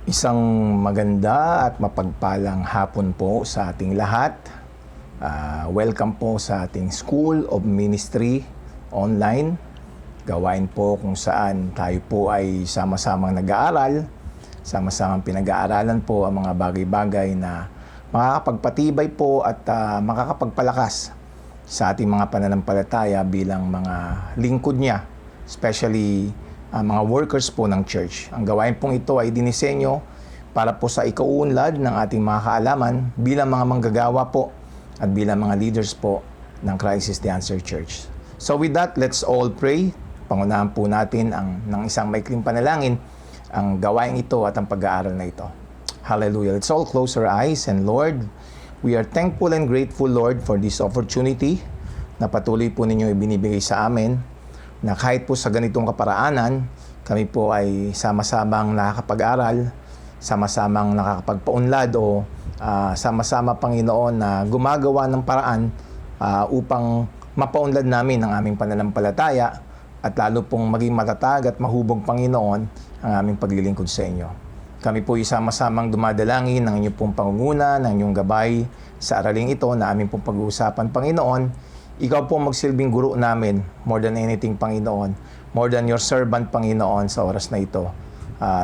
Isang maganda at mapagpalang hapon po sa ating lahat. Welcome po sa ating School of Ministry online. Gawain po kung saan tayo po ay sama-samang nag-aaral, sama-samang pinag-aaralan po ang mga bagay-bagay na makakapagpatibay po at makakapagpalakas sa ating mga pananampalataya bilang mga lingkod niya, especially mga workers po ng church. Ang gawain pong ito ay dinisenyo para po sa ikauunlad ng ating mga kaalaman bilang mga manggagawa po at bilang mga leaders po ng Christ is the Answer Church. So with that, let's all pray. Pangunahan po natin ng isang maikling panalangin ang gawain ito at ang pag-aaral na ito. Hallelujah. Let's all close our eyes, and Lord, we are thankful and grateful, Lord, for this opportunity na patuloy po ninyo ibinibigay sa amin, na kahit po sa ganitong kaparaanan, kami po ay sama-samang nakakapag-aral, sama-samang nakakapagpaunlad o sama-sama, Panginoon, na gumagawa ng paraan upang mapaunlad namin ang aming pananampalataya at lalo pong maging matatag at mahubog, Panginoon, ang aming paglilingkod sa inyo. Kami po ay sama-samang dumadalangin ng inyong pong pangunguna, ng inyong gabay sa araling ito na aming pong pag-uusapan, Panginoon. Ikaw po magsilbing guro namin, more than anything, Panginoon. More than your servant, Panginoon, sa oras na ito.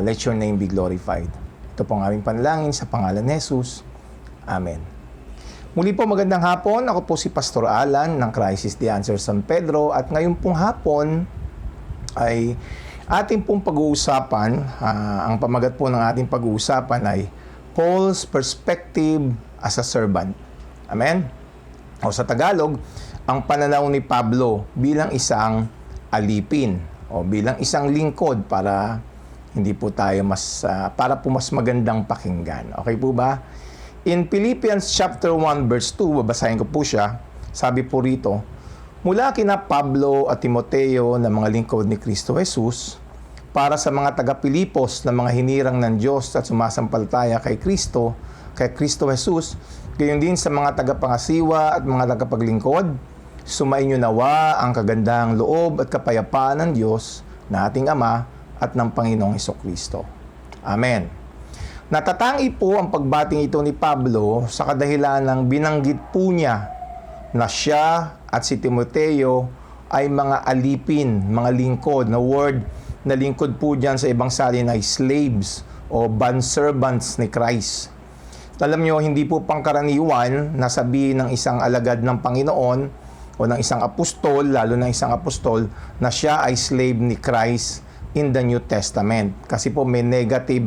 Let your name be glorified. Ito po ang aming panalangin sa pangalan ni Jesus. Amen. Muli po magandang hapon. Ako po si Pastor Alan ng Christ is the Answer San Pedro. At ngayon pong hapon ay ating pong pag-uusapan, ang pamagat po ng ating pag-uusapan ay Paul's Perspective as a Servant. Amen? O sa Tagalog, ang pananaw ni Pablo bilang isang alipin o bilang isang lingkod para hindi po tayo para po mas magandang pakinggan. Okay po ba? In Philippians chapter 1 verse 2, babasahin ko po siya. Sabi po rito, mula kina Pablo at Timoteo na mga lingkod ni Kristo Jesus, para sa mga taga-Pilipos na mga hinirang ng Diyos at sumasampalataya kay Kristo Jesus, gayon din sa mga tagapangasiwa at mga tagapaglingkod, sumainyo nawa ang kagandahang loob at kapayapaan ng Diyos na ating Ama at ng Panginoong Hesukristo. Amen. Natatangi po ang pagbating ito ni Pablo sa kadahilan ng binanggit po niya na siya at si Timoteo ay mga alipin, mga lingkod. Na word na lingkod po dyan sa ibang salin ay slaves o bondservants ni Christ. Alam nyo, hindi po pangkaraniwan na sabihin ng isang alagad ng Panginoon o ng isang apostol, lalo ng isang apostol, na siya ay slave ni Christ in the New Testament. Kasi po may negative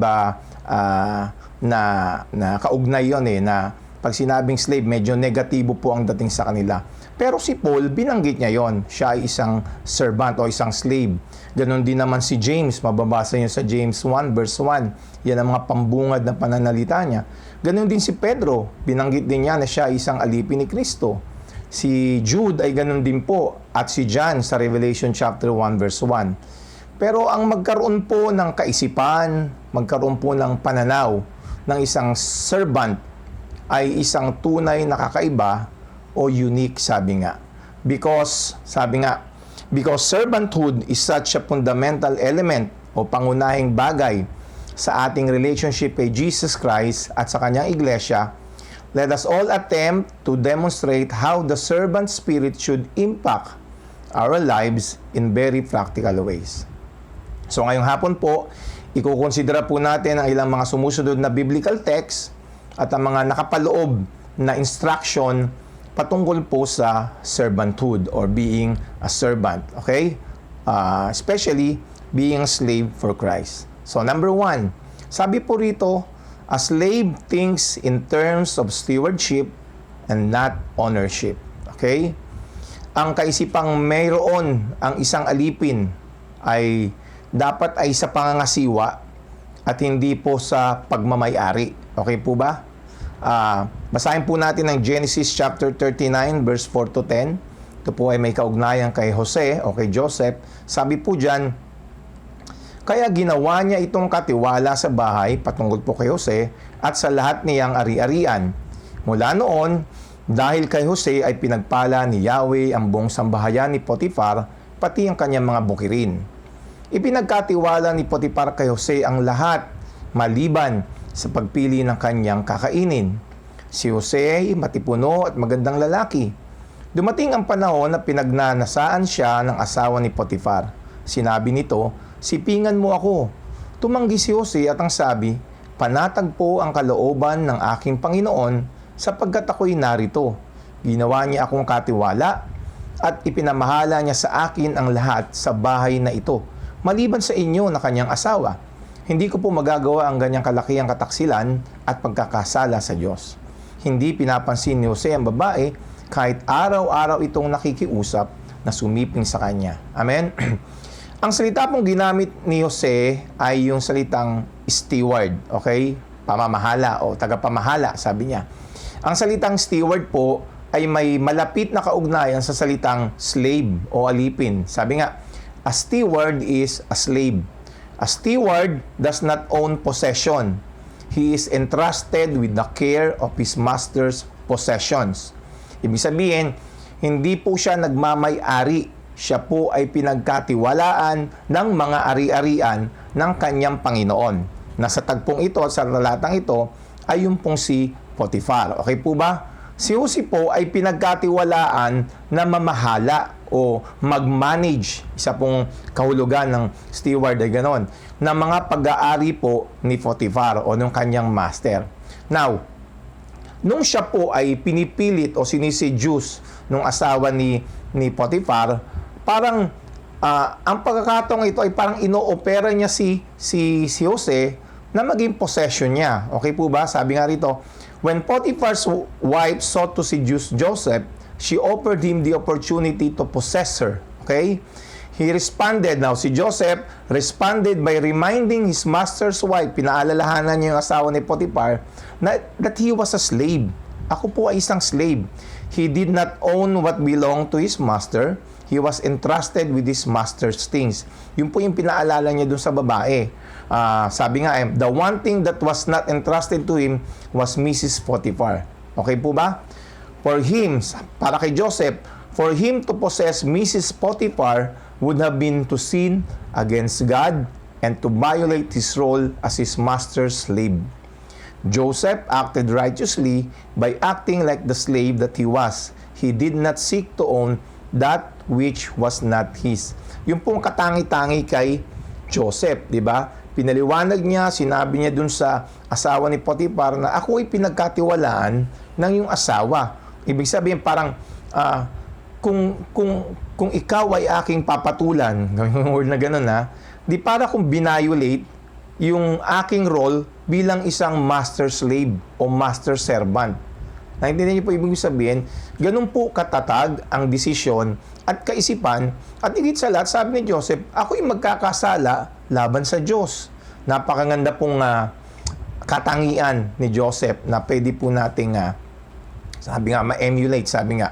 na kaugnay yun na pag sinabing slave, medyo negatibo po ang dating sa kanila. Pero si Paul, binanggit niya yon, siya ay isang servant o isang slave. Ganon din naman si James, mababasa niyo sa James 1 verse 1. Yan ang mga pambungad na pananalita niya. Ganon din si Pedro, binanggit din niya na siya ay isang alipin ni Kristo. Si Jude ay ganon din po, at si John sa Revelation chapter 1 verse 1. Pero ang magkaroon po ng kaisipan, magkaroon po ng pananaw ng isang servant ay isang tunay na kakaiba o unique, sabi nga. Because servanthood is such a fundamental element o pangunahing bagay sa ating relationship kay Jesus Christ at sa kanyang iglesia. Let us all attempt to demonstrate how the servant spirit should impact our lives in very practical ways. So ngayong hapon po, ikukonsidera po natin ang ilang mga sumusunod na biblical text at ang mga nakapaloob na instruction patungkol po sa servanthood or being a servant. Okay? Especially being a slave for Christ. So number 1, sabi po rito, a slave thinks in terms of stewardship and not ownership. Okay? Ang kaisipang mayroon ang isang alipin ay dapat ay sa pangangasiwa at hindi po sa pagmamay-ari. Okay po ba? Basahin po natin ang Genesis chapter 39 verse 4 to 10. Ito po ay may kaugnayan kay Jose o kay Joseph. Sabi po dyan, kaya ginawa niya itong katiwala sa bahay patungkol po kay Jose at sa lahat niyang ari-arian. Mula noon, dahil kay Jose ay pinagpala ni Yahweh ang buong sambahayan ni Potifar, pati ang kanyang mga bukirin. Ipinagkatiwala ni Potifar kay Jose ang lahat maliban sa pagpili ng kanyang kakainin. Si Jose ay matipuno at magandang lalaki. Dumating ang panahon na pinagnanasaan siya ng asawa ni Potifar. Sinabi nito, "Sipingan mo ako." Tumanggi si Jose at ang sabi, "Panatag po ang kalooban ng aking Panginoon sapagkat ako'y narito." Ginawa niya akong katiwala at ipinamahala niya sa akin ang lahat sa bahay na ito, maliban sa inyo na kanyang asawa. Hindi ko po magagawa ang ganyang kalakihang kataksilan at pagkakasala sa Diyos. Hindi pinapansin ni Jose ang babae kahit araw-araw itong nakikiusap na sumiping sa kanya. Amen? Ang salita pong ginamit ni Jose ay yung salitang steward, okay? Pamamahala o tagapamahala, sabi niya. Ang salitang steward po ay may malapit na kaugnayan sa salitang slave o alipin. Sabi nga, a steward is a slave. A steward does not own possession. He is entrusted with the care of his master's possessions. Ibig sabihin, hindi po siya nagmamay-ari. Siya po ay pinagkatiwalaan ng mga ari-arian ng kanyang Panginoon. Nasa tagpong ito at sa talatang ito ay yung pong si Potifar. Okay po ba? Si Jose po ay pinagkatiwalaan na mamahala o mag-manage, isa pong kahulugan ng steward ay ganon, na mga pag-aari po ni Potifar o ng kanyang master. Now, nung siya po ay pinipilit o sinisidyus nung asawa ni Potifar, parang ang pagkakataong ito ay parang ino-opera niya si Jose na maging possession niya. Okay po ba? Sabi nga rito, when Potiphar's wife sought to seduce Joseph, she offered him the opportunity to possess her. Okay? He responded. Now, si Joseph responded by reminding his master's wife, pinaalalahanan niya yung asawa ni Potiphar, that he was a slave. Ako po ay isang slave. He did not own what belonged to his master. He was entrusted with his master's things. Yun po yung pinaalala niya dun sa babae. Sabi nga, the one thing that was not entrusted to him was Mrs. Potiphar. Okay po ba? For him, para kay Joseph, for him to possess Mrs. Potiphar would have been to sin against God and to violate his role as his master's slave. Joseph acted righteously by acting like the slave that he was. He did not seek to own that which was not his. Yung pong katangi-tangi kay Joseph, di ba? Pinaliwanag niya, sinabi niya dun sa asawa ni Potiphar na ako ay pinagkatiwalaan ng iyong asawa. Ibig sabihin parang kung ikaw ay aking papatulan, yung word na gano'n di para kung binayolate yung aking role bilang isang master slave o master servant. Naintindihan niyo po ibig sabihin, ganun po katatag ang desisyon at kaisipan at higit sa lahat, sabi ni Joseph, ako'y magkakasala laban sa Diyos. Napakaganda pong katangian ni Joseph na pwede po nating sabi nga, ma-emulate, sabi nga.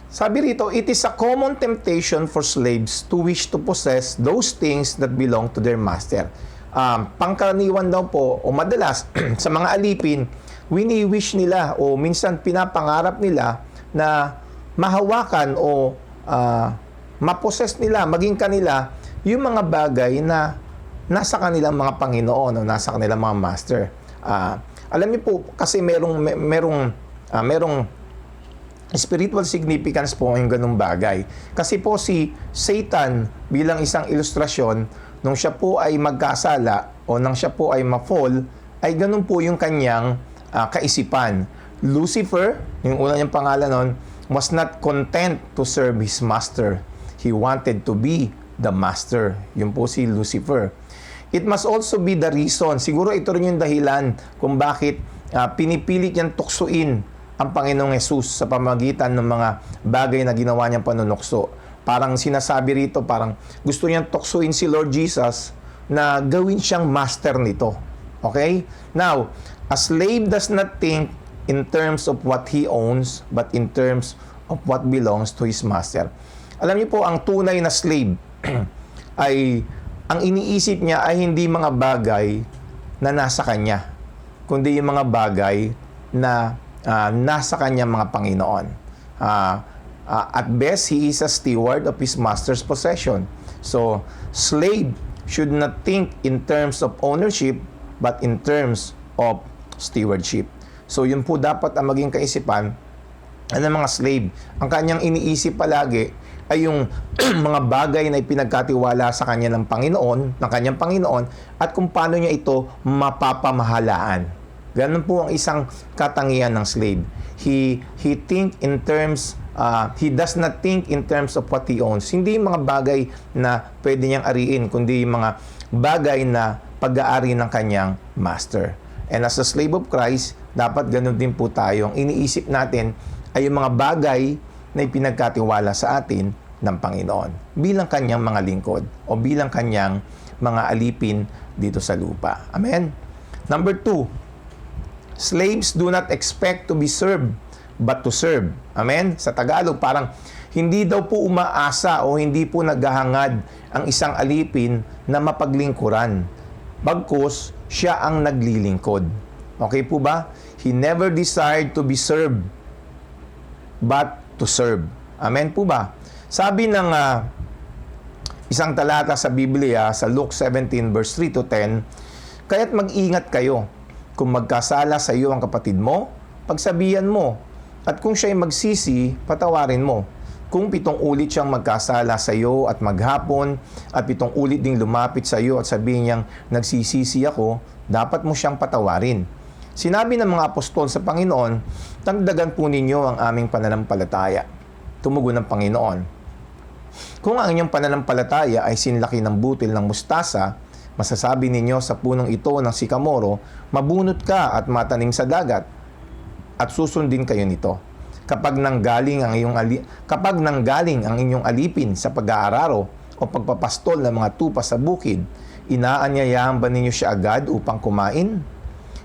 Sabi rito, it is a common temptation for slaves to wish to possess those things that belong to their master. Pangkaraniwan daw po, o madalas, sa mga alipin, wini-wish nila o minsan pinapangarap nila na mahawakan o mapossess nila, maging kanila, yung mga bagay na nasa kanilang mga Panginoon o nasa kanilang mga master. Alam niyo po, kasi merong spiritual significance po yung ganung bagay. Kasi po si Satan bilang isang ilustrasyon, nung siya po ay magkasala o nang siya po ay ma-fall, ay ganun po yung kanyang kaisipan. Lucifer, yung una niyang pangalan nun, was not content to serve his master. He wanted to be the master. Yun po si Lucifer. It must also be the reason, siguro ito rin yung dahilan kung bakit pinipilit niyang tuksuin ang Panginoong Hesus sa pamagitan ng mga bagay na ginawa niyang panunukso. Parang sinasabi rito, parang gusto niyang tuksuin si Lord Jesus na gawin siyang master nito. Okay? Now, a slave does not think in terms of what he owns, but in terms of what belongs to his master. Alam niyo po, ang tunay na slave ay ang iniisip niya ay hindi mga bagay na nasa kanya, kundi yung mga bagay na nasa kanyang mga Panginoon. At best, he is a steward of his master's possession. So, slave should not think in terms of ownership, but in terms of stewardship. So yun po dapat ang maging kaisipan ng mga slave. Ang kanyang iniisip palagi ay yung mga bagay na ipinagkatiwala sa kanya ng Panginoon, ng kanyang Panginoon, at kung paano niya ito mapapamahalaan. Ganun po ang isang katangian ng slave. He does not think in terms of what he owns. Hindi yung mga bagay na pwede niyang ariin, kundi yung mga bagay na pag-aari ng kanyang master. And as a slave of Christ, dapat ganun din po tayo. Ang iniisip natin ay yung mga bagay na ipinagkatiwala sa atin ng Panginoon bilang kanyang mga lingkod o bilang kanyang mga alipin dito sa lupa. Amen? Number 2, slaves do not expect to be served but to serve. Amen? Sa Tagalog, parang hindi daw po umaasa o hindi po naghahangad ang isang alipin na mapaglingkuran. Bagkus, siya ang naglilingkod. Okay po ba? He never desired to be served but to serve. Amen po ba? Sabi ng isang talata sa Biblia, sa Luke 17 verse 3 to 10, kaya't mag-ingat kayo. Kung magkasala sa iyo ang kapatid mo, pagsabihan mo. At kung siya'y magsisi, patawarin mo. Kung 7 ulit siyang magkasala sa iyo at maghapon, at 7 ulit ding lumapit sa iyo at sabihin niyang, nagsisisi ako, dapat mo siyang patawarin. Sinabi ng mga apostol sa Panginoon, dagdagan po ninyo ang aming pananampalataya. Tumugon ng Panginoon. Kung ang inyong pananampalataya ay sinlaki ng butil ng mustasa, masasabi ninyo sa punong ito ng sikamoro, mabunot ka at matanim sa dagat, at susundin kayo nito. Kapag nanggaling ang inyong alipin sa pag-aararo o pagpapastol ng mga tupa sa bukid, inaanyayahan ba ninyo siya agad upang kumain?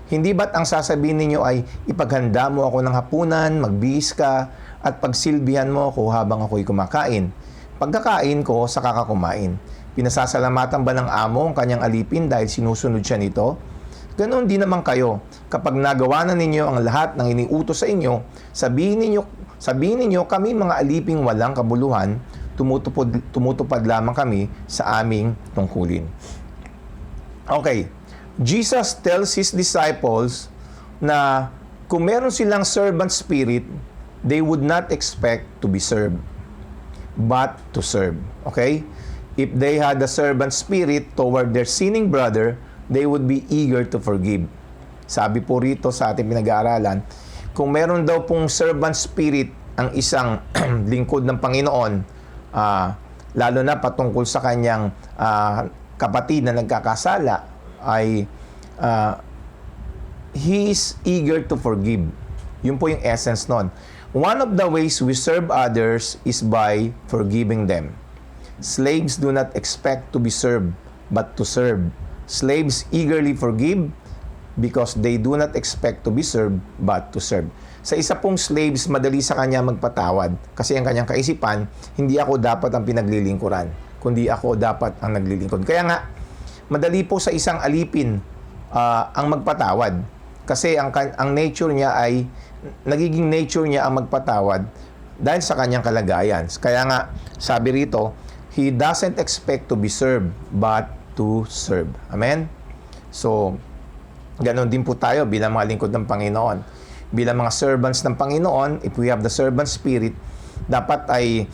Hindi ba't ang sasabihin ninyo ay, ipaghanda mo ako ng hapunan, magbihis ka, at pagsilbihan mo ako habang ako'y kumakain? Pagkakain ko, saka ka kumain. Pinasasalamatan ba ng amo ang kanyang alipin dahil sinusunod siya nito? Ganoon din naman kayo. Kapag nagawa na ninyo ang lahat ng iniutos sa inyo, sabihin ninyo kami mga aliping walang kabuluhan, tumutupad lamang kami sa aming tungkulin. Okay. Jesus tells His disciples na kung meron silang servant spirit, they would not expect to be served, but to serve. Okay? If they had a servant spirit toward their sinning brother, they would be eager to forgive. Sabi po rito sa ating pinag-aaralan, kung meron daw pong servant spirit ang isang lingkod ng Panginoon, lalo na patungkol sa kanyang kapatid na nagkakasala, ay he is eager to forgive. Yun po yung essence nun. One of the ways we serve others is by forgiving them. Slaves do not expect to be served, but to serve. Slaves eagerly forgive because they do not expect to be served, but to serve. Sa isa pong slaves, madali sa kanya magpatawad kasi ang kanyang kaisipan, hindi ako dapat ang pinaglilingkuran, kundi ako dapat ang naglilingkod. Kaya nga, madali po sa isang alipin ang magpatawad kasi ang nature niya ay, nagiging nature niya ang magpatawad dahil sa kanyang kalagayan. Kaya nga, sabi rito, he doesn't expect to be served, but to serve. Amen? So, ganon din po tayo bilang mga lingkod ng Panginoon. Bilang mga servants ng Panginoon, if we have the servant spirit, dapat ay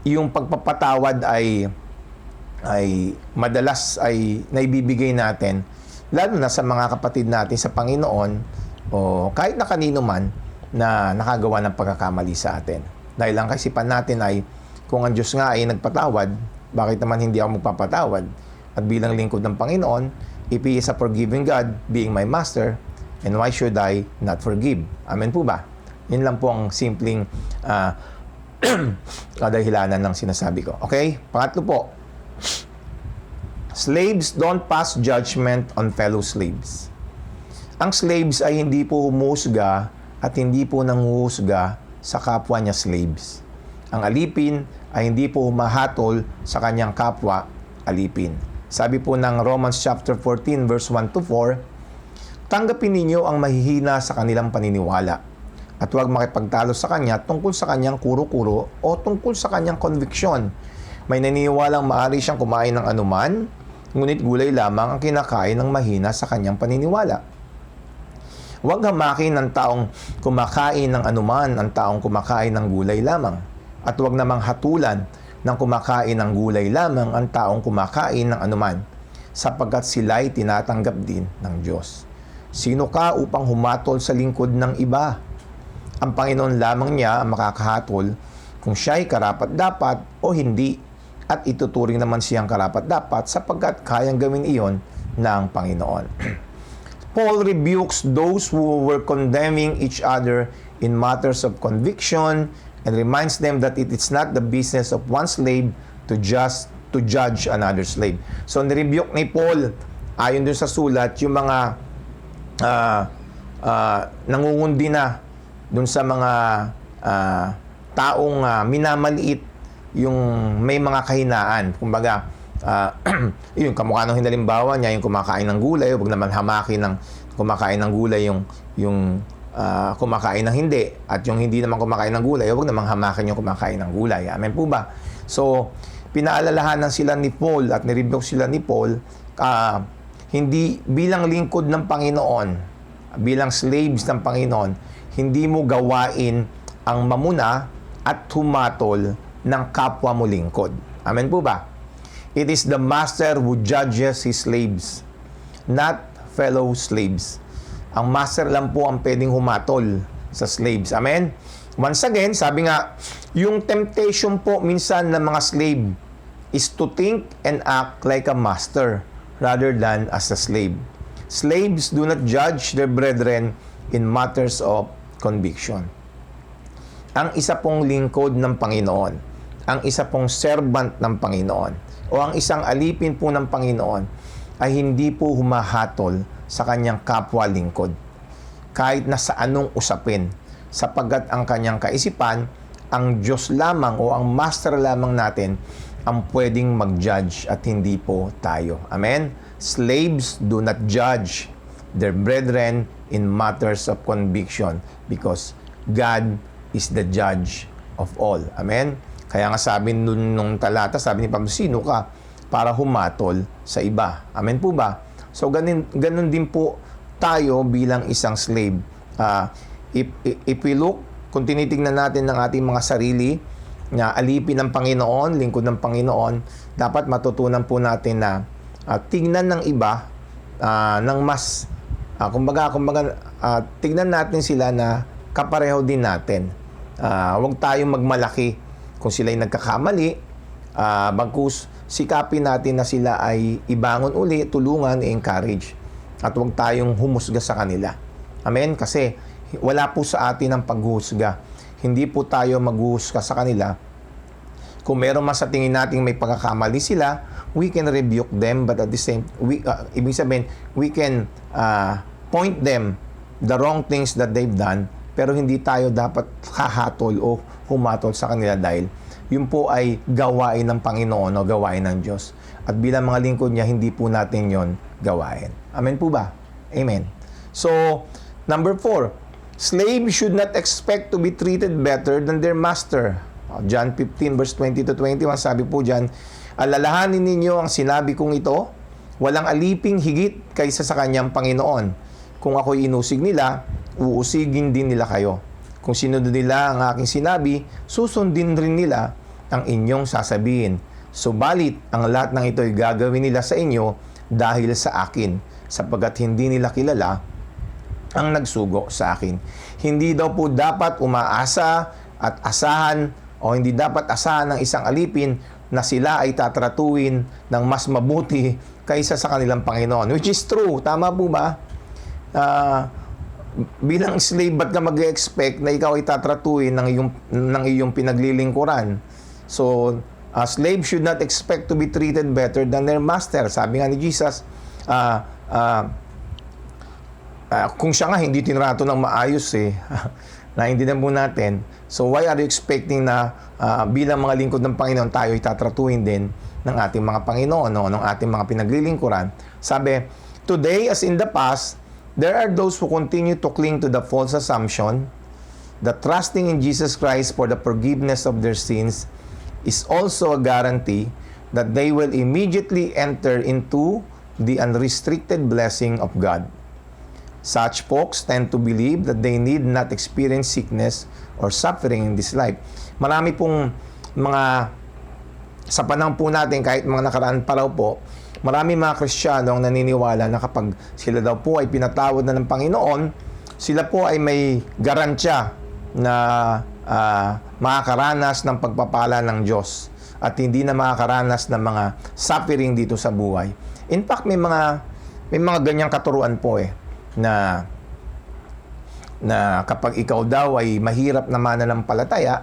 yung pagpapatawad ay madalas ay naibibigay natin, lalo na sa mga kapatid natin sa Panginoon o kahit na kanino man na nakagawa ng pagkakamali sa atin. Dahil ang kaisipan natin ay, kung ang Diyos nga ay nagpatawad, bakit naman hindi ako magpapatawad? At bilang lingkod ng Panginoon, if He is a forgiving God, being my master, and why should I not forgive? Amen po ba? Yun lang po ang simpleng kadahilanan ng sinasabi ko. Okay? Pangatlo po, slaves don't pass judgment on fellow slaves. Ang slaves ay hindi po humusga at hindi po nanguhusga sa kapwa niya slaves. Ang alipin ay hindi po humahatol sa kanyang kapwa alipin. Sabi po ng Romans chapter 14 verse 1 to 4, tanggapin ninyo ang mahihina sa kanilang paniniwala at huwag makipagtalo sa kanya tungkol sa kanyang kuro-kuro o tungkol sa kanyang conviction. May naniniwalang maaari siyang kumain ng anuman, ngunit gulay lamang ang kinakain ng mahina sa kanyang paniniwala. Huwag hamakin ng taong kumakain ng anuman ang taong kumakain ng gulay lamang. At huwag namang hatulan ng kumakain ng gulay lamang ang taong kumakain ng anuman, sapagkat sila'y tinatanggap din ng Diyos. Sino ka upang humatol sa lingkod ng iba? Ang Panginoon lamang niya ang makakahatol kung siya'y karapat-dapat o hindi, at ituturing naman siyang karapat-dapat sapagkat kayang gawin iyon ng Panginoon. Paul rebukes those who were condemning each other in matters of conviction and reminds them that it is not the business of one slave to judge another slave. So, nirebuke ni Paul, ayon dun sa sulat, yung mga nangungundi na dun sa mga taong minamaliit yung may mga kahinaan. Kumbaga, yung kamukha ng halimbawa niya, yung kumakain ng gulay, huwag naman hamakin ng kumakain ng gulay yung kumakain ng hindi. At yung hindi naman kumakain ng gulay, huwag naman hamakin yung kumakain ng gulay. Amen po ba? So, pinaalalahanan sila ni Paul at nirebuke sila ni Paul, hindi bilang lingkod ng Panginoon, bilang slaves ng Panginoon, hindi mo gawain ang mamuna at humatol ng kapwa mo lingkod. Amen po ba? It is the master who judges his slaves, not fellow slaves. Ang master lang po ang pwedeng humatol sa slaves. Amen? Once again, sabi nga, yung temptation po minsan ng mga slave is to think and act like a master rather than as a slave. Slaves do not judge their brethren in matters of conviction. Ang isa pong lingkod ng Panginoon, ang isa pong servant ng Panginoon, o ang isang alipin po ng Panginoon ay hindi po humahatol sa kanyang kapwa lingkod kahit na sa anong usapin, sapagkat ang kanyang kaisipan, ang Diyos lamang o ang master lamang natin ang pwedeng mag-judge at hindi po tayo. Amen? Slaves do not judge their brethren in matters of conviction because God is the judge of all. Amen? Kaya nga sabi nung talata, sabi ni Pablo, sino ka para humatol sa iba? Amen po ba? So, ganun din po tayo bilang isang slave. If we look, kung tinitingnan natin ng ating mga sarili, na alipin ng Panginoon, lingkod ng Panginoon, dapat matutunan po natin na tignan ng iba ng mas, tignan natin sila na kapareho din natin. Huwag tayong magmalaki kung sila'y nagkakamali, bagkus sikapin natin na sila ay ibangon uli, tulungan, encourage. At huwag tayong humusga sa kanila. Amen? Kasi wala po sa atin ang paghuhusga. Hindi po tayo maghuhusga sa kanila. Kung meron man sa tingin natin may pagkakamali sila, we can rebuke them, but at the same, ibig sabihin, we can point them the wrong things that they've done, pero hindi tayo dapat hahatol o humatol sa kanila dahil yun po ay gawain ng Panginoon o gawain ng Diyos. At bilang mga lingkod niya, hindi po natin yon gawain. Amen po ba? Amen. So, number 4, slaves should not expect to be treated better than their master. John 15 verse 20 to 21, sabi po dyan, alalahanin ninyo ang sinabi kong ito, walang aliping higit kaysa sa kanyang Panginoon. Kung ako'y inusig nila, uusigin din nila kayo. Kung sinunod nila ang aking sinabi, susundin rin nila ang inyong sasabihin. Subalit, ang lahat ng ito ay gagawin nila sa inyo dahil sa akin, sapagkat hindi nila kilala ang nagsugo sa akin. Hindi daw po dapat umaasa at asahan o hindi dapat asahan ng isang alipin na sila ay tatratuin ng mas mabuti kaysa sa kanilang Panginoon. Which is true. Tama po ba? Bilang slave, ba't ka mag-expect na ikaw ay tatratuin ng iyong pinaglilingkuran? So, a slave should not expect to be treated better than their master. Sabi nga ni Jesus, kung siya nga hindi tinrato ng maayos naintindihan po natin. So, why are you expecting na bilang mga lingkod ng Panginoon, tayo ay tatratuin din ng ating mga Panginoon, ng ating mga pinaglilingkuran? Sabi, today as in the past, there are those who continue to cling to the false assumption that trusting in Jesus Christ for the forgiveness of their sins is also a guarantee that they will immediately enter into the unrestricted blessing of God. Such folks tend to believe that they need not experience sickness or suffering in this life. Marami pong mga, sa panahon po natin, kahit mga nakaraan pa raw po, marami mga Kristiyano ang naniniwala na kapag sila daw po ay pinatawad na ng Panginoon, sila po ay may garansya na makakaranas ng pagpapala ng Diyos at hindi na makakaranas ng mga suffering dito sa buhay. In fact, may mga ganyang katuruan po na kapag ikaw daw ay mahirap na mananampalataya,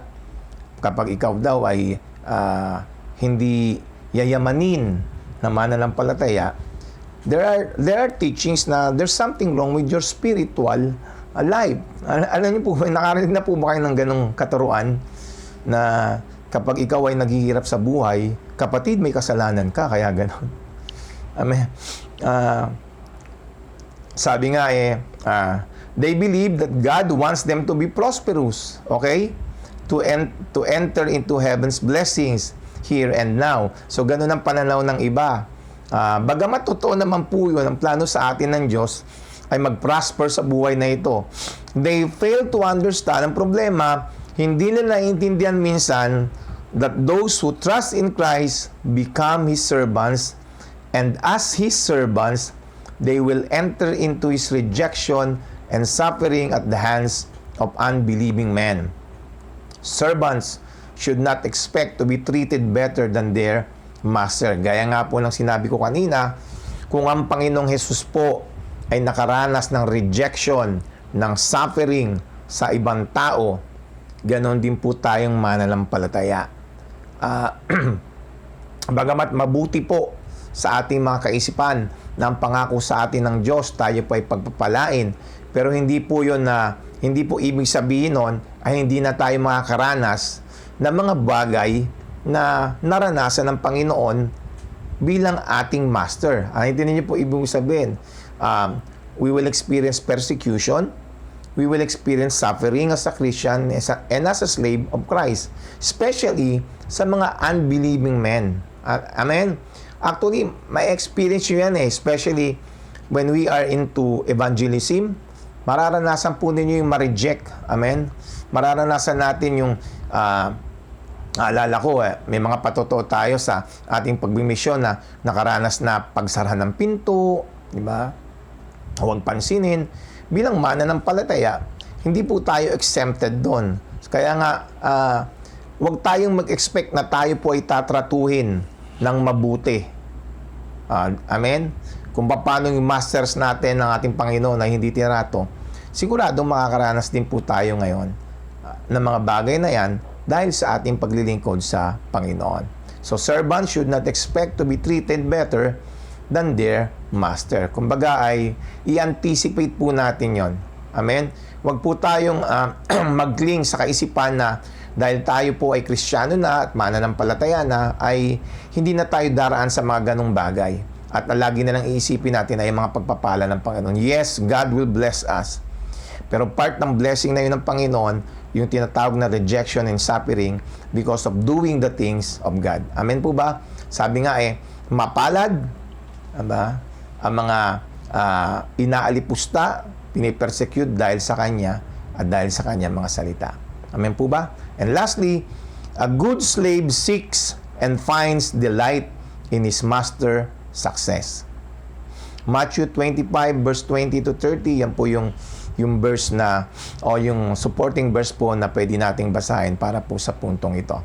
kapag ikaw daw ay hindi yayamanin na mananampalataya, there are teachings na there's something wrong with your spiritual life. Alam niyo po, nakarinig na po ba kayo ng ganong katuruan na kapag ikaw ay naghihirap sa buhay, kapatid, may kasalanan ka, kaya ganon. Sabi nga they believe that God wants them to be prosperous, okay? To enter into heaven's blessings here and now. So, ganun ang pananaw ng iba. Bagamat totoo naman po yun, ang plano sa atin ng Diyos ay mag-prosper sa buhay na ito. They fail to understand ang problema, hindi nila naiintindihan minsan that those who trust in Christ become His servants, and as His servants, they will enter into His rejection and suffering at the hands of unbelieving men. Servants should not expect to be treated better than their master. Gaya nga po ng sinabi ko kanina, kung ang Panginoong Hesus po ay nakaranas ng rejection, ng suffering sa ibang tao, ganon din po tayong mananampalataya. Bagamat mabuti po sa ating mga kaisipan na ang pangako sa atin ng Diyos, tayo po ay pagpapalain. Pero hindi po ibig sabihin nun ay hindi na tayo makakaranas ng mga bagay na naranasan ng Panginoon bilang ating master. Hindi niyo po ibig sabihin. We will experience persecution. We will experience suffering as a Christian and as a slave of Christ. Especially sa mga unbelieving men. Amen? Actually, may experience yun yan especially when we are into evangelism. Mararanasan po ninyo yung ma-reject. Amen? Mararanasan natin yung alala ko, may mga patotoo tayo sa ating pagbimisyon na nakaranas na pagsarahan ng pinto, di ba? Huwag pansinin. Bilang mananampalataya, hindi po tayo exempted doon. Kaya nga, huwag tayong mag-expect na tayo po ay tatratuhin ng mabuti. Amen? Kung paano yung masters natin ng ating Panginoon na hindi tirato, sigurado makakaranas din po tayo ngayon ng mga bagay na yan dahil sa ating paglilingkod sa Panginoon. So, servants should not expect to be treated better than their master. Kumbaga ay i-anticipate po natin yon. Amen? Huwag po tayong mag-cling sa kaisipan na dahil tayo po ay Kristiyano na at mananampalataya na ay hindi na tayo daraan sa mga ganong bagay. At lagi na lang iisipin natin ay mga pagpapala ng Panginoon. Yes, God will bless us. Pero part ng blessing na yun ng Panginoon, yung tinatawag na rejection and suffering because of doing the things of God. Amen po ba? Sabi nga mapalad ang mga inaalipusta, pinipersecute dahil sa Kanya at dahil sa Kanya mga salita. Amen po ba? And lastly, a good slave seeks and finds delight in his master success. Matthew 25 verse 20 to 30, yan po yung verse na o yung supporting verse po na pwede nating basahin para po sa puntong ito.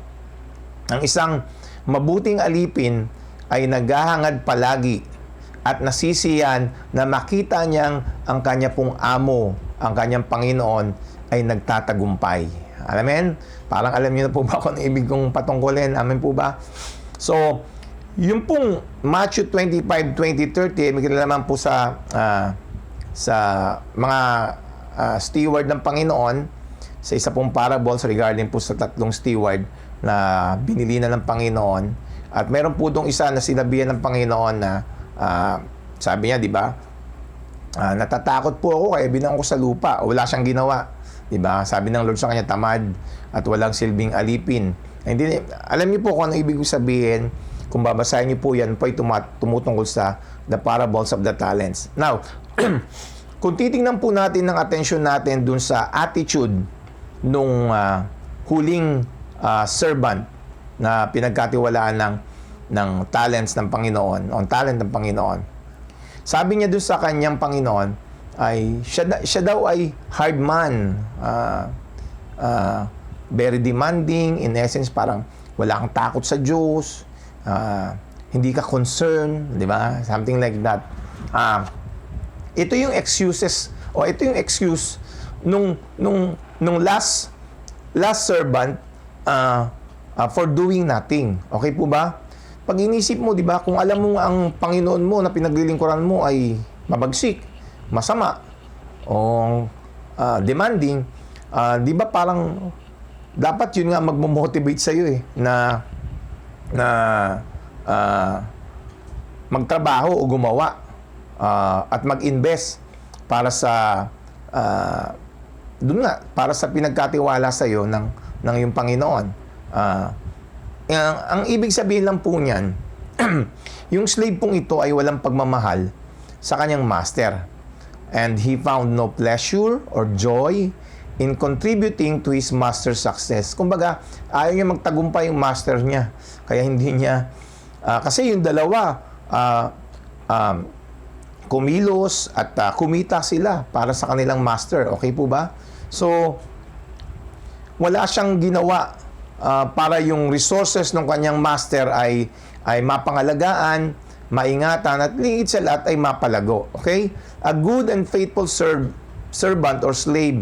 Ang isang mabuting alipin ay naghahangad palagi at nasisiyan na makita niyang ang kanya pong amo, ang kanyang Panginoon ay nagtatagumpay. Amen? Parang alam niyo na po ba kung ang ibig kong patungkulin? Amen po ba? So, yung pong Matthew 25, 20, 30, may kinalaman po sa mga steward ng Panginoon, sa isa pong parables regarding po sa tatlong steward na binili na ng Panginoon. At meron po dong isa na sinabihan ng Panginoon na sabi niya, di ba? Natatakot po ako kaya binang ko sa lupa. Wala siyang ginawa. Di ba? Sabi ng Lord sa kanya, tamad at walang silbing alipin Hindi, alam niyo po kung ano ibig sabihin, kung babasahin niyo po yan po ay tumutungkol sa the parables of the talents. Now, kung titingnan po natin ng atensyon natin dun sa attitude nung huling servant na pinagkatiwalaan ng talents ng Panginoon, o talent ng Panginoon. Sabi niya dun sa kanyang Panginoon, ay siya daw ay hard man, very demanding, in essence parang wala kang takot sa Diyos, hindi ka concerned, di ba? Something like that. Ito yung excuses, o ito yung excuse nung last servant for doing nothing. Okay po ba? Pag inisip mo, di ba, kung alam mo ang Panginoon mo na pinaglilingkuran mo ay mabagsik, masama, o demanding, di ba parang dapat yun nga magmo-motivate sa iyo na magtrabaho o gumawa at mag-invest para sa doon nga para sa pinagkatiwala sa iyo ng iyong Panginoon. Ang ibig sabihin lang po niyan, yung slave pong ito ay walang pagmamahal sa kanyang master, and he found no pleasure or joy in contributing to his master's success. Kumbaga, ayaw niya magtagumpay yung master niya. Kaya hindi niya, kasi yung dalawa, kumilos at kumita sila para sa kanilang master. Okay po ba? So, wala siyang ginawa para yung resources ng kanyang master ay mapangalagaan, maingatan, at liit sa lahat ay mapalago. Okay? A good and faithful servant or slave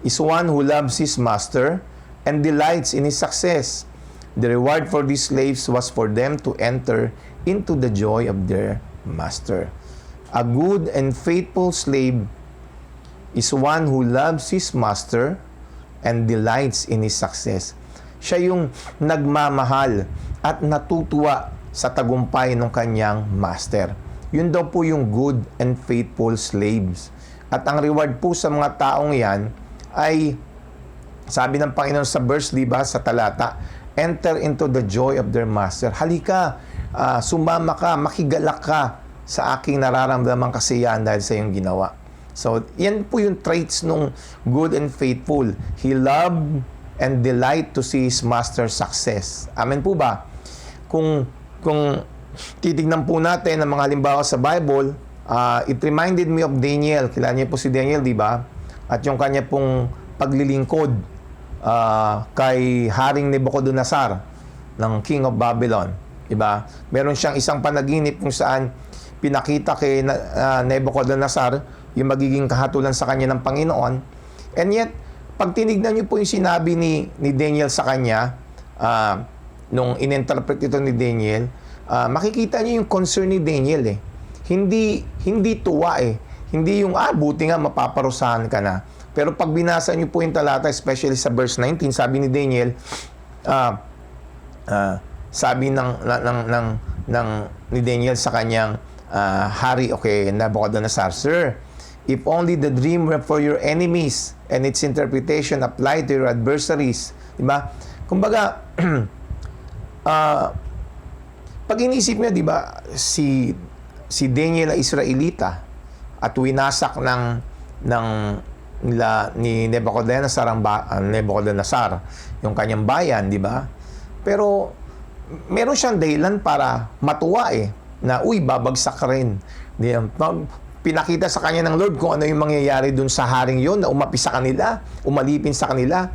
is one who loves his master and delights in his success. The reward for these slaves was for them to enter into the joy of their master. A good and faithful slave is one who loves his master and delights in his success. Siya yung nagmamahal at natutuwa sa tagumpay ng kanyang master. Yun daw po yung good and faithful slaves. At ang reward po sa mga taong yan ay, sabi ng Panginoon sa verse, diba, sa talata, enter into the joy of their master. Halika, sumama ka, makigalak ka sa aking nararamdamang kasiyahan dahil sa iyong ginawa. So, yan po yung traits nung good and faithful. He loved and delight to see his master's success. Amen po ba? Kung titignan po natin ang mga halimbawa sa Bible, it reminded me of Daniel. Kilala niyo po si Daniel, di ba? At yung kanya pong paglilingkod kay Haring Nebuchadnezzar ng King of Babylon. Diba? Meron siyang isang panaginip kung saan pinakita kay Nebuchadnezzar yung magiging kahatulan sa kanya ng Panginoon. And yet, pag tinignan niyo po yung sinabi ni Daniel sa kanya, nung ininterpret ito ni Daniel, makikita niyo yung concern ni Daniel eh. Hindi tuwa eh. Hindi yung, buti nga mapaparusahan ka na. Pero pag binasa niyo po yung talata, especially sa verse 19, sabi ni Daniel, sabi ni Daniel sa kanyang hari, okay, Nebuchadnezzar, Sir, if only the dream were for your enemies and its interpretation applied to your adversaries. Diba? Kumbaga, pag inisip niyo, diba, si Daniel ay Israelita, at winasak ni Nebuchadnezzar Nebuchadnezzar yung kanyang bayan, di ba? Pero meron siyang dahilan para matuwa na babagsak rin. Pinakita sa kanya ng Lord kung ano yung mangyayari dun sa haring yon na umapi sa kanila, umalipin sa kanila.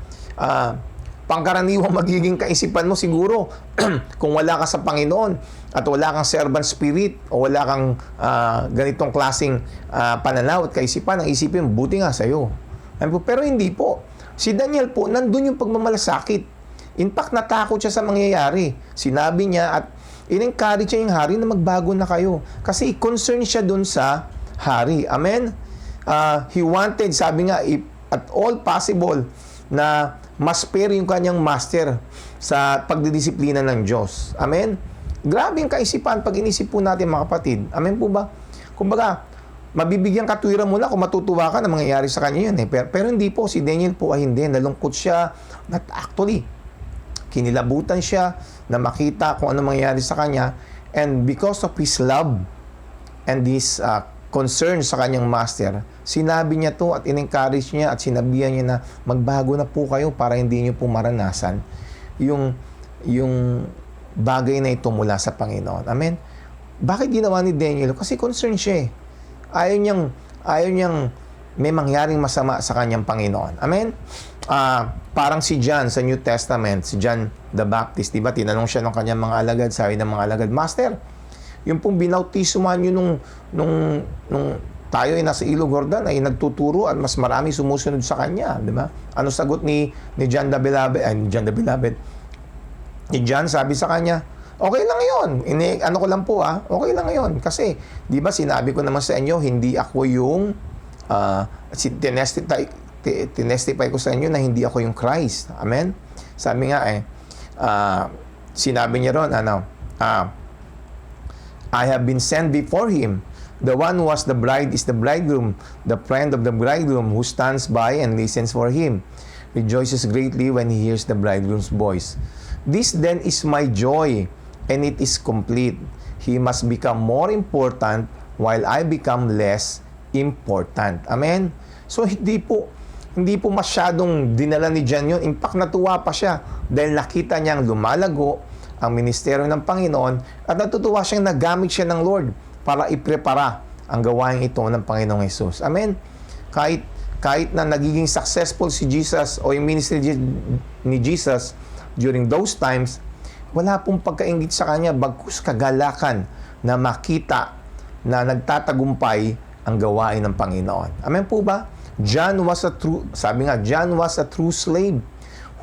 Pangkaraniwang magiging kaisipan mo siguro kung wala ka sa Panginoon at wala kang servant spirit o wala kang ganitong klaseng pananaw at kaisipan, ang isipin mo, buti nga sa'yo. Pero hindi po. Si Daniel po, nandun yung pagmamalasakit. In fact, natakot siya sa mangyayari. Sinabi niya at in-encourage niya yung hari na magbago na kayo. Kasi concern siya dun sa hari. Amen? He wanted, sabi nga, if at all possible, na mas fair yung kanyang master sa pagdidisiplina ng Diyos. Amen? Grabe yung kaisipan pag inisip po natin, mga kapatid. Amen po ba? Kumbaga, mabibigyan katwiran mo na kung matutuwa ka na mangyayari sa kanya yun. Pero hindi po, si Daniel po ay hindi. Nalungkot siya. Not actually. kinilabutan siya na makita kung ano mangyayari sa kanya. And because of his love and his concern sa kanyang master, sinabi niya to at in-encourage niya at sinabihan niya na magbago na po kayo para hindi niyo po maranasan yung bagay na ito mula sa Panginoon. Amen? Bakit ginawa ni Daniel? Kasi concern siya eh. Ayaw niyang may mangyaring masama sa kanyang Panginoon. Amen? Parang si John sa New Testament, si John the Baptist, diba? Tinanong siya ng kanyang mga alagad, sabi ng mga alagad, Master, yung pong binautismuhan nyo nung tayo ay nasa Ilog Jordan ay nagtuturo at mas marami sumusunod sa kanya, di ba? Ano sagot ni John the Beloved? Ni John, sabi sa kanya, okay lang yun. Ano ko lang po okay lang yun. Kasi, di ba sinabi ko naman sa inyo, hindi ako yung tinestify ko sa inyo na hindi ako yung Christ. Amen? Sabi nga sinabi niya ron, I have been sent before him. The one who was the bride is the bridegroom, the friend of the bridegroom who stands by and listens for him, rejoices greatly when he hears the bridegroom's voice. This then is my joy, and it is complete. He must become more important while I become less important. Amen? So, hindi po masyadong dinala ni John yun. In fact, natuwa pa siya dahil nakita niyang lumalago ang ministeryo ng Panginoon at natutuwa siyang nagamit siya ng Lord para iprepara ang gawain ito ng Panginoong Jesus. Amen? Kahit na nagiging successful si Jesus o yung ministry ni Jesus during those times, wala pong pagkaingit sa kanya bagkus kagalakan na makita na nagtatagumpay ang gawain ng Panginoon. Amen po ba? John was a true slave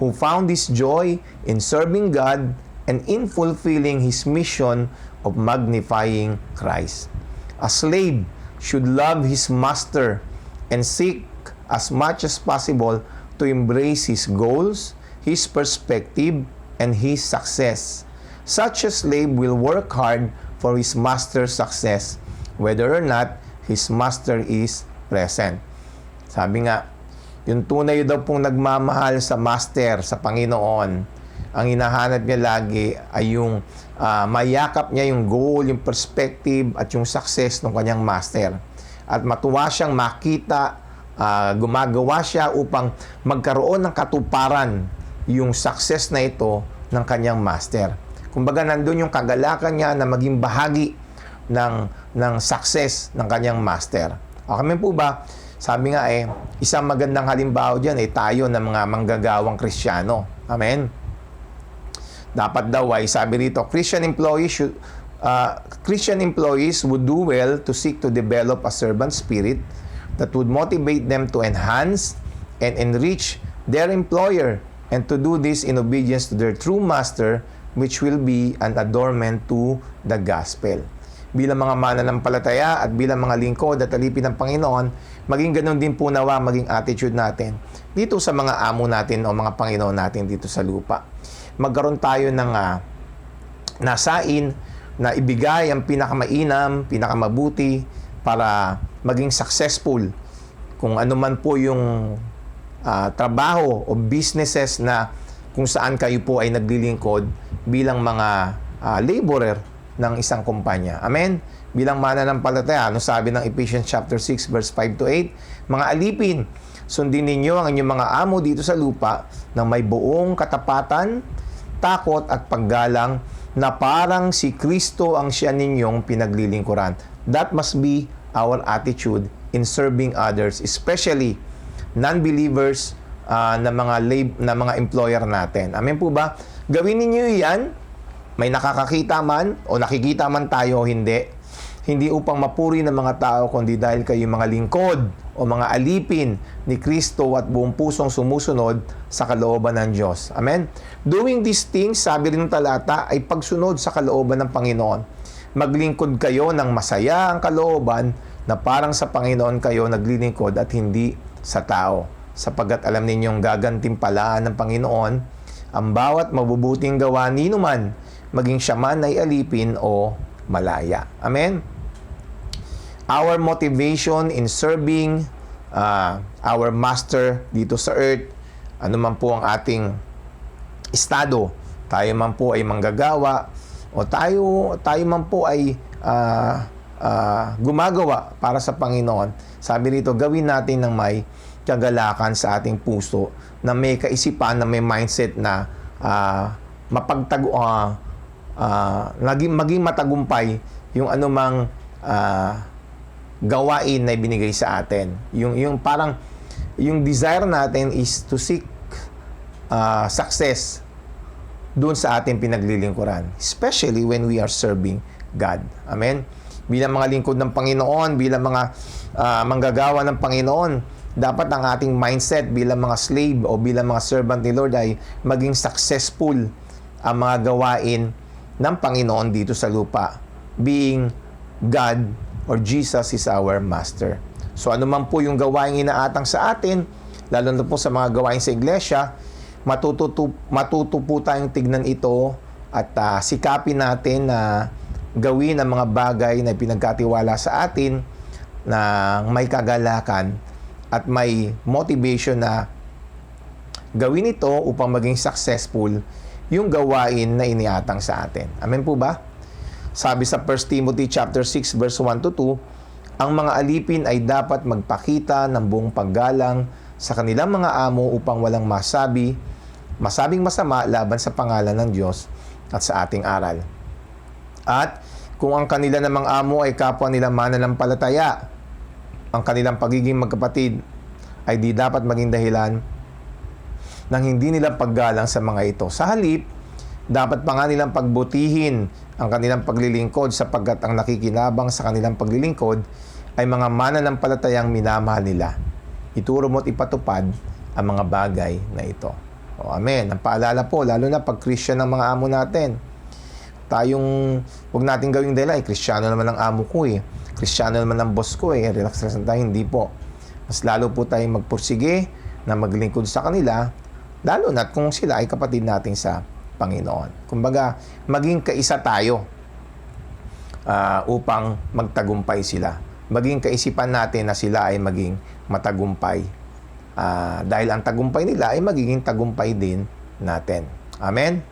who found his joy in serving God and in fulfilling his mission of magnifying Christ. A slave should love his master and seek as much as possible to embrace his goals, his perspective, and his success. Such a slave will work hard for his master's success, whether or not his master is present. Sabi nga, yung tunay daw pong nagmamahal sa master, sa Panginoon, ang hinahanap niya lagi ay yung mayakap niya yung goal, yung perspective at yung success ng kanyang master. At matuwa siyang makita, gumagawa siya upang magkaroon ng katuparan yung success na ito ng kanyang master. Kumbaga nandun yung kagalakan niya na maging bahagi ng success ng kanyang master. Okay po ba? Sabi nga isang magandang halimbawa dyan tayo ng mga manggagawang Kristiyano. Amen? Dapat daw sabi rito, Christian employees would do well to seek to develop a servant spirit that would motivate them to enhance and enrich their employer and to do this in obedience to their true master, which will be an adornment to the gospel. Bilang mga mananampalataya at bilang mga lingkod at alipin ng Panginoon, maging ganun din po nawa maging attitude natin dito sa mga amo natin o mga Panginoon natin dito sa lupa. Magkaroon tayo ng nasain na ibigay ang pinakamainam, pinakamabuti para maging successful kung ano man po yung trabaho o businesses na kung saan kayo po ay naglilingkod bilang mga laborer ng isang kumpanya. Amen? Bilang mananampalataya, ano sabi ng Ephesians chapter 6 verse 5 to 8? Mga alipin, sundin ninyo ang inyong mga amo dito sa lupa na may buong katapatan, takot at paggalang na parang si Kristo ang siya ninyong pinaglilingkuran. That must be our attitude in serving others, especially non-believers na mga employer natin. Amen po ba? Gawin ninyo yan, may nakakakita man o nakikita man tayo o hindi upang mapuri ng mga tao, kundi dahil kayo mga lingkod o mga alipin ni Kristo at buong pusong sumusunod sa kalooban ng Diyos. Amen? Doing these things, sabi rin ng talata, ay pagsunod sa kalooban ng Panginoon. Maglingkod kayo ng masaya ang kalooban na parang sa Panginoon kayo naglilingkod at hindi sa tao. Sapagkat alam ninyong gagantimpalaan ng Panginoon ang bawat mabubuting gawa nino man, maging siya man ay alipin o malaya. Amen? Our motivation in serving our Master dito sa earth, ano man po ang ating estado, tayo man po ay manggagawa o tayo man po ay gumagawa para sa Panginoon, sabi rito, gawin natin ng may kagalakan sa ating puso, na may kaisipan, na may mindset na maging matagumpay yung anumang gawain na ibinigay sa atin. Yung parang yung desire natin is to seek success doon sa ating pinaglilingkuran, especially when we are serving God. Amen? Bilang mga lingkod ng Panginoon, bilang mga manggagawa ng Panginoon, dapat ang ating mindset bilang mga slave o bilang mga servant ni Lord ay maging successful ang mga gawain ng Panginoon dito sa lupa, being God or Jesus is our Master. So ano man po yung gawain inaatang sa atin, lalo na po sa mga gawain sa iglesia, matuto po tayong tignan ito at sikapin natin na gawin ang mga bagay na pinagkatiwala sa atin na may kagalakan at may motivation na gawin ito upang maging successful yung gawain na iniatang sa atin. Amen po ba? Sabi sa 1 Timothy chapter 6 verse 1 to 2, ang mga alipin ay dapat magpakita ng buong paggalang sa kanilang mga amo upang walang masabing masama laban sa pangalan ng Diyos at sa ating aral. At kung ang kanila namang amo ay kapwa nila mananampalataya, ang kanilang pagiging magkapatid ay di dapat maging dahilan ng hindi nila paggalang sa mga ito. Sa halip, dapat pa nga nilang pagbutihin ang kanilang paglilingkod sapagkat ang nakikinabang sa kanilang paglilingkod ay mga mananampalatayang minamahal nila. Ituro mo't ipatupad ang mga bagay na ito. O, amen. Ang paalala po, lalo na pag Christian ng mga amo natin, huwag natin gawing dela, Kristiyano naman ang amo ko Kristiyano naman ang boss ko relax lang tayo, hindi po. Mas lalo po tayong magpursige na maglingkod sa kanila, lalo na kung sila ay kapatid natin sa Panginoon. Kumbaga, maging kaisa tayo upang magtagumpay sila. Maging kaisipan natin na sila ay maging matagumpay. Dahil ang tagumpay nila ay magiging tagumpay din natin. Amen?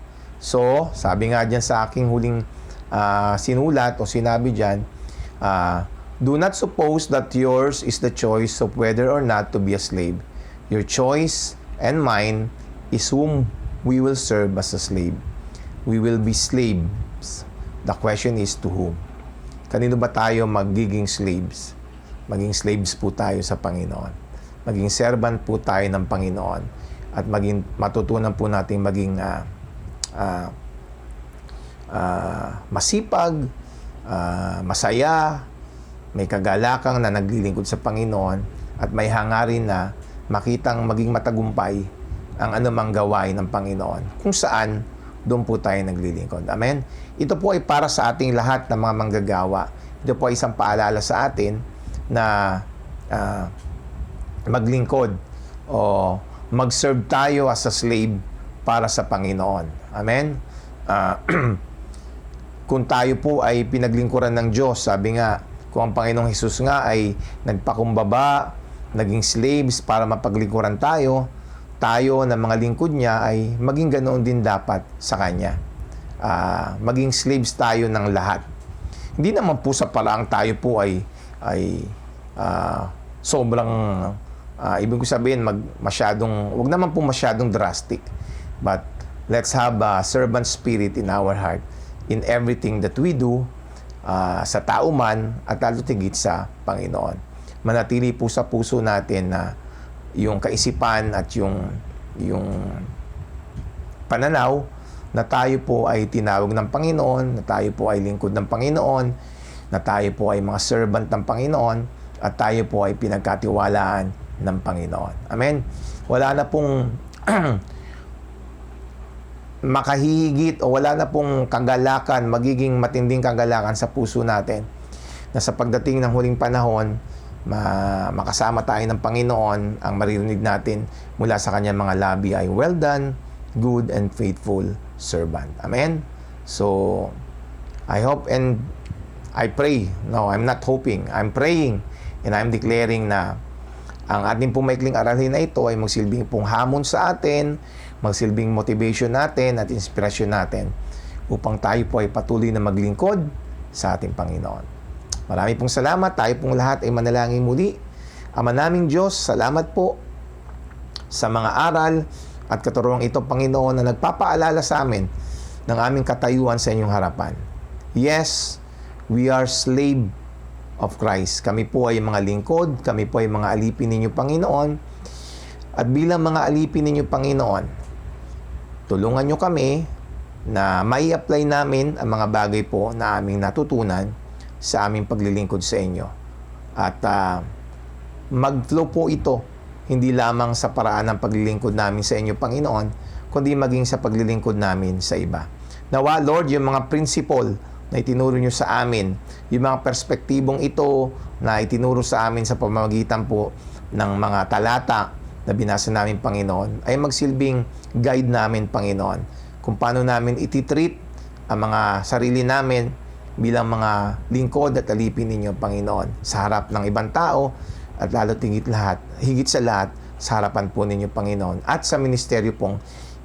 So, sabi nga dyan sa aking huling sinulat o sinabi dyan, do not suppose that yours is the choice of whether or not to be a slave. Your choice and mine is whom we will serve as a slave. We will be slaves. The question is to whom? Kanino ba tayo magiging slaves? Maging slaves po tayo sa Panginoon. Maging servant po tayo ng Panginoon. At matutunan po natin maging masipag, masaya, may kagalakang na naglilingkod sa Panginoon at may hangarin na makitang maging matagumpay ang anumang gawain ng Panginoon kung saan doon po tayo naglilingkod. Amen? Ito po ay para sa ating lahat ng mga manggagawa. Ito po ay isang paalala sa atin na maglingkod o mag-serve tayo as a slave para sa Panginoon. Amen? Kung tayo po ay pinaglingkuran ng Diyos, sabi nga, kung ang Panginoong Hesus nga ay nagpakumbaba, naging slaves para mapaglingkuran tayo na mga lingkod niya ay maging ganoon din dapat sa Kanya. Maging slaves tayo ng lahat. Hindi naman po sa paraang tayo po ay sobrang, ibig ko sabihin, wag naman po masyadong drastic. But let's have a servant spirit in our heart in everything that we do, sa tao man at lalo tigit sa Panginoon. Manatili po sa puso natin na yung kaisipan at yung pananaw na tayo po ay tinawag ng Panginoon, na tayo po ay lingkod ng Panginoon, na tayo po ay mga servant ng Panginoon, at tayo po ay pinagkatiwalaan ng Panginoon. Amen? Wala na pong makahihigit o wala na pong kagalakan, magiging matinding kagalakan sa puso natin na sa pagdating ng huling panahon, makasama tayo ng Panginoon, ang maririnig natin mula sa kanyang mga labi ay, well done, good and faithful servant. Amen? So, I hope and I pray. No, I'm not hoping. I'm praying and I'm declaring na ang ating pumaikling aralin na ito ay magsilbing pong hamon sa atin magsilbing motivation natin at inspirasyon natin upang tayo po ay patuloy na maglingkod sa ating Panginoon. Marami pong salamat. Tayo pong lahat ay manalangin muli. Ama naming Diyos, salamat po sa mga aral at katuruang ito, Panginoon, na nagpapaalala sa amin ng aming katayuan sa inyong harapan. Yes, we are slave of Christ. Kami po ay mga lingkod, kami po ay mga alipin ninyo, Panginoon. At bilang mga alipin ninyo, Panginoon, tulungan nyo kami na mai-apply namin ang mga bagay po na aming natutunan sa aming paglilingkod sa inyo. At mag-flow po ito, hindi lamang sa paraan ng paglilingkod namin sa inyo, Panginoon, kundi maging sa paglilingkod namin sa iba. Nawa, Lord, yung mga principle na itinuro nyo sa amin, yung mga perspektibong ito na itinuro sa amin sa pamamagitan po ng mga talata na binasa namin, Panginoon, ay magsilbing guide namin, Panginoon, kung paano namin ititreat ang mga sarili namin bilang mga lingkod at alipin ninyo, Panginoon, sa harap ng ibang tao at lalo higit sa lahat, sa harapan po ninyo, Panginoon, at sa ministeryo pong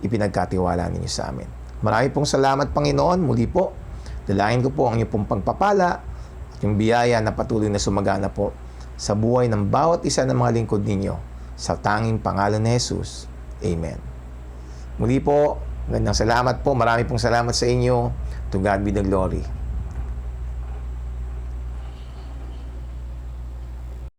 ipinagkatiwala ninyo sa amin. Marami pong salamat, Panginoon. Muli po, dalangin ko po ang inyong pong pagpapala at yung biyaya na patuloy na sumagana po sa buhay ng bawat isa ng mga lingkod ninyo sa tanging pangalan ni Jesus. Amen. Muli po, magandang salamat po. Marami pong salamat sa inyo. To God be the glory.